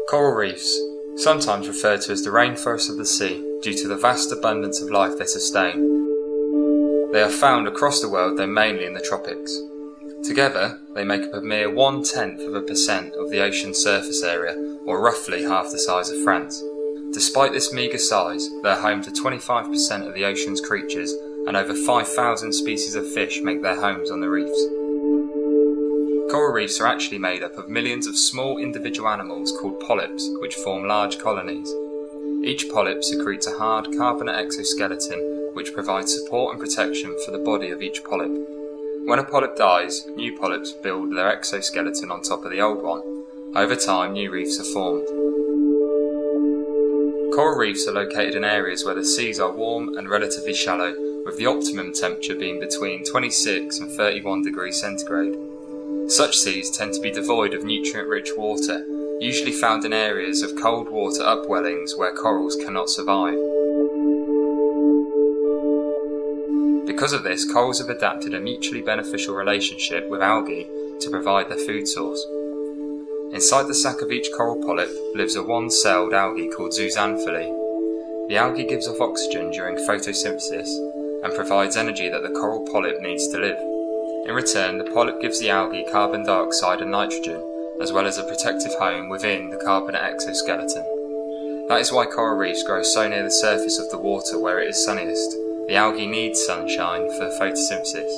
Coral reefs, sometimes referred to as the rainforests of the sea due to the vast abundance of life they sustain. They are found across the world, though mainly in the tropics. Together, they make up a mere 0.1% of the ocean's surface area, or roughly half the size of France. Despite this meagre size, they are home to 25% of the ocean's creatures, and over 5,000 species of fish make their homes on the reefs. Coral reefs are actually made up of millions of small individual animals called polyps, which form large colonies. Each polyp secretes a hard carbonate exoskeleton, which provides support and protection for the body of each polyp. When a polyp dies, new polyps build their exoskeleton on top of the old one. Over time, new reefs are formed. Coral reefs are located in areas where the seas are warm and relatively shallow, with the optimum temperature being between 26 and 31 degrees centigrade. Such seas tend to be devoid of nutrient-rich water, usually found in areas of cold water upwellings where corals cannot survive. Because of this, corals have adapted a mutually beneficial relationship with algae to provide their food source. Inside the sac of each coral polyp lives a one-celled algae called zooxanthellae. The algae gives off oxygen during photosynthesis and provides energy that the coral polyp needs to live. In return, the polyp gives the algae carbon dioxide and nitrogen, as well as a protective home within the carbonate exoskeleton. That is why coral reefs grow so near the surface of the water where it is sunniest. The algae needs sunshine for photosynthesis.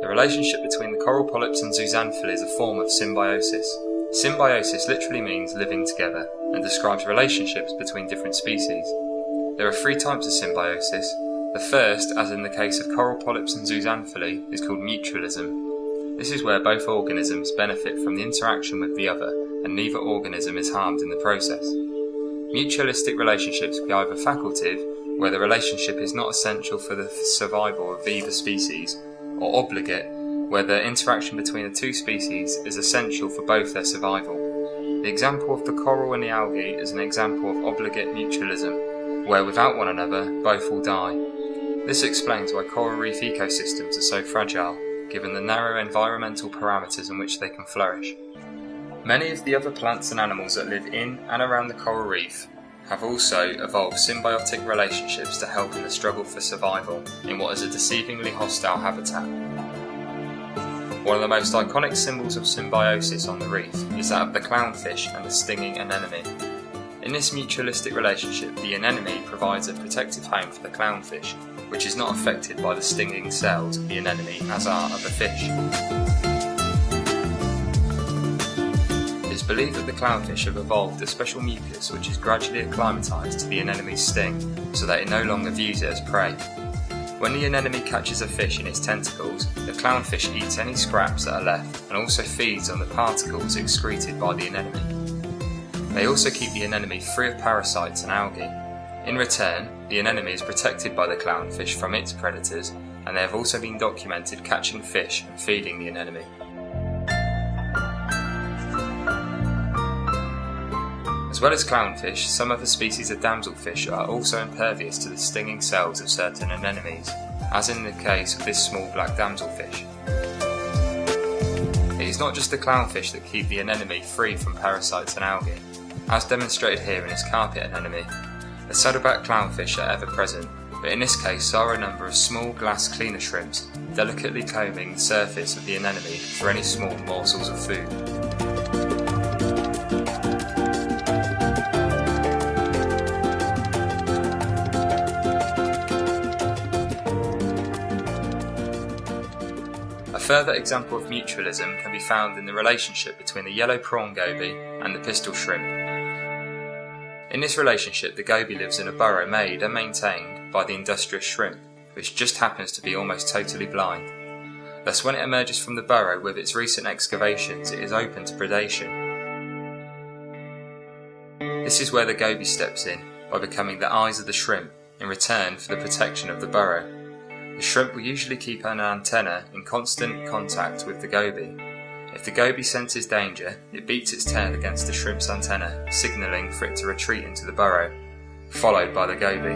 The relationship between the coral polyps and zooxanthellae is a form of symbiosis. Symbiosis literally means living together and describes relationships between different species. There are 3 types of symbiosis. The first, as in the case of coral polyps and zooxanthellae, is called mutualism. This is where both organisms benefit from the interaction with the other, and neither organism is harmed in the process. Mutualistic relationships can be either facultative, where the relationship is not essential for the survival of either species, or obligate, where the interaction between the 2 species is essential for both their survival. The example of the coral and the algae is an example of obligate mutualism, where without one another, both will die. This explains why coral reef ecosystems are so fragile, given the narrow environmental parameters in which they can flourish. Many of the other plants and animals that live in and around the coral reef have also evolved symbiotic relationships to help in the struggle for survival in what is a deceivingly hostile habitat. One of the most iconic symbols of symbiosis on the reef is that of the clownfish and the stinging anemone. In this mutualistic relationship, the anemone provides a protective home for the clownfish, which is not affected by the stinging cells of the anemone as are other fish. It is believed that the clownfish have evolved a special mucus which is gradually acclimatised to the anemone's sting, so that it no longer views it as prey. When the anemone catches a fish in its tentacles, the clownfish eats any scraps that are left and also feeds on the particles excreted by the anemone. They also keep the anemone free of parasites and algae. In return, the anemone is protected by the clownfish from its predators, and they have also been documented catching fish and feeding the anemone. As well as clownfish, some other species of damselfish are also impervious to the stinging cells of certain anemones, as in the case of this small black damselfish. It is not just the clownfish that keep the anemone free from parasites and algae. As demonstrated here in this carpet anemone, the saddleback clownfish are ever present, but in this case so are a number of small glass cleaner shrimps, delicately combing the surface of the anemone for any small morsels of food. A further example of mutualism can be found in the relationship between the yellow prawn goby and the pistol shrimp. In this relationship, the goby lives in a burrow made and maintained by the industrious shrimp, which just happens to be almost totally blind. Thus, when it emerges from the burrow with its recent excavations, it is open to predation. This is where the goby steps in, by becoming the eyes of the shrimp, in return for the protection of the burrow. The shrimp will usually keep an antenna in constant contact with the goby. If the goby senses danger, it beats its tail against the shrimp's antenna, signalling for it to retreat into the burrow, followed by the goby.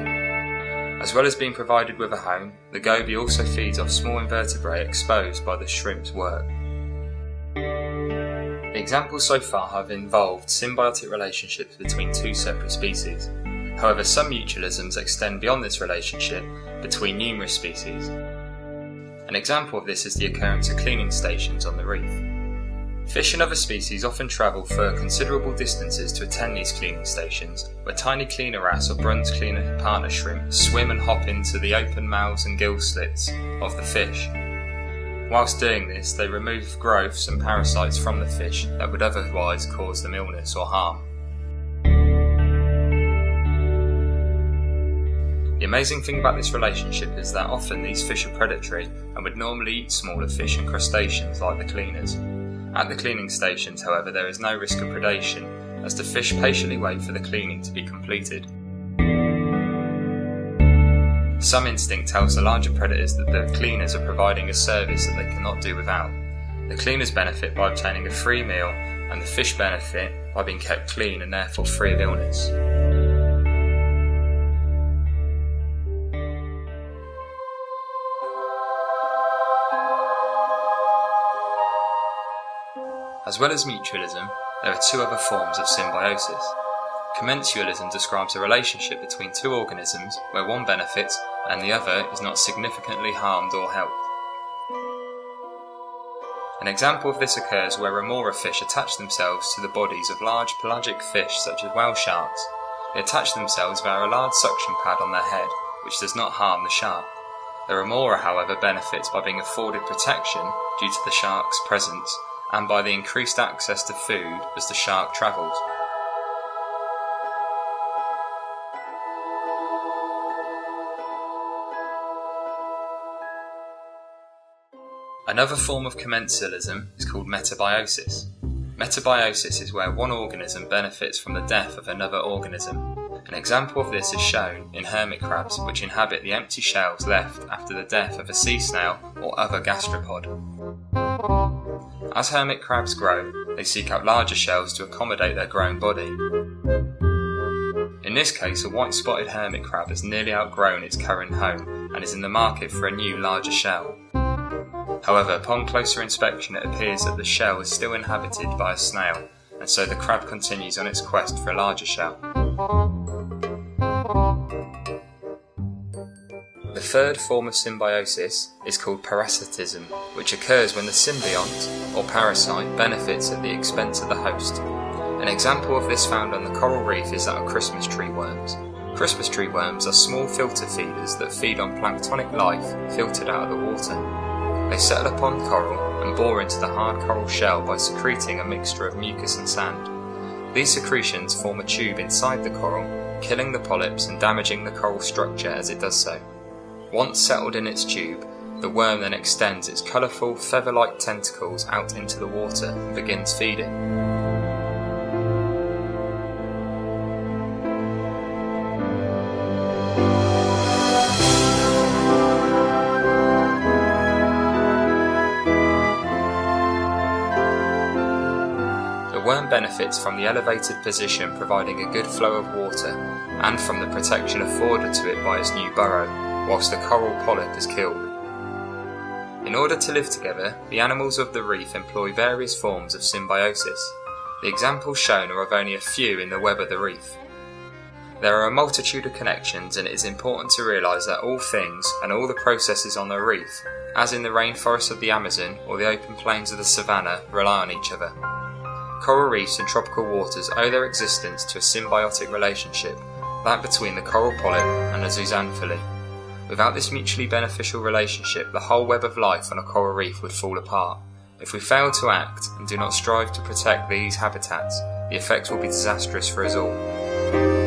As well as being provided with a home, the goby also feeds off small invertebrate exposed by the shrimp's work. It Examples so far have involved symbiotic relationships between two separate species. However, some mutualisms extend beyond this relationship between numerous species. An example of this is the occurrence of cleaning stations on the reef. Fish and other species often travel for considerable distances to attend these cleaning stations, where tiny cleaner wrasse or bronze cleaner partner shrimp swim and hop into the open mouths and gill slits of the fish. Whilst doing this, they remove growths and parasites from the fish that would otherwise cause them illness or harm. The amazing thing about this relationship is that often these fish are predatory and would normally eat smaller fish and crustaceans like the cleaners. At the cleaning stations, however, there is no risk of predation, as the fish patiently wait for the cleaning to be completed. Some instinct tells the larger predators that the cleaners are providing a service that they cannot do without. The cleaners benefit by obtaining a free meal, and the fish benefit by being kept clean and therefore free of illness. As well as mutualism, there are two other forms of symbiosis. Commensalism describes a relationship between two organisms where one benefits and the other is not significantly harmed or helped. An example of this occurs where remora fish attach themselves to the bodies of large pelagic fish such as whale sharks. They attach themselves via a large suction pad on their head, which does not harm the shark. The remora, however, benefits by being afforded protection due to the shark's presence and by the increased access to food as the shark travels. Another form of commensalism is called metabiosis. Metabiosis is where one organism benefits from the death of another organism. An example of this is shown in hermit crabs, which inhabit the empty shells left after the death of a sea snail or other gastropod. As hermit crabs grow, they seek out larger shells to accommodate their growing body. In this case, a white-spotted hermit crab has nearly outgrown its current home and is in the market for a new, larger shell. However, upon closer inspection it appears that the shell is still inhabited by a snail, and so the crab continues on its quest for a larger shell. The third form of symbiosis is called parasitism, which occurs when the symbiont, or parasite, benefits at the expense of the host. An example of this found on the coral reef is that of Christmas tree worms. Christmas tree worms are small filter feeders that feed on planktonic life filtered out of the water. They settle upon coral and bore into the hard coral shell by secreting a mixture of mucus and sand. These secretions form a tube inside the coral, killing the polyps and damaging the coral structure as it does so. Once settled in its tube, the worm then extends its colourful feather-like tentacles out into the water and begins feeding. The worm benefits from the elevated position providing a good flow of water and from the protection afforded to it by its new burrow, whilst the coral polyp is killed. In order to live together, the animals of the reef employ various forms of symbiosis. The examples shown are of only a few in the web of the reef. There are a multitude of connections, and it is important to realise that all things and all the processes on the reef, as in the rainforests of the Amazon or the open plains of the savannah, rely on each other. Coral reefs and tropical waters owe their existence to a symbiotic relationship, that between the coral polyp and the zooxanthellae. Without this mutually beneficial relationship, the whole web of life on a coral reef would fall apart. If we fail to act and do not strive to protect these habitats, the effects will be disastrous for us all.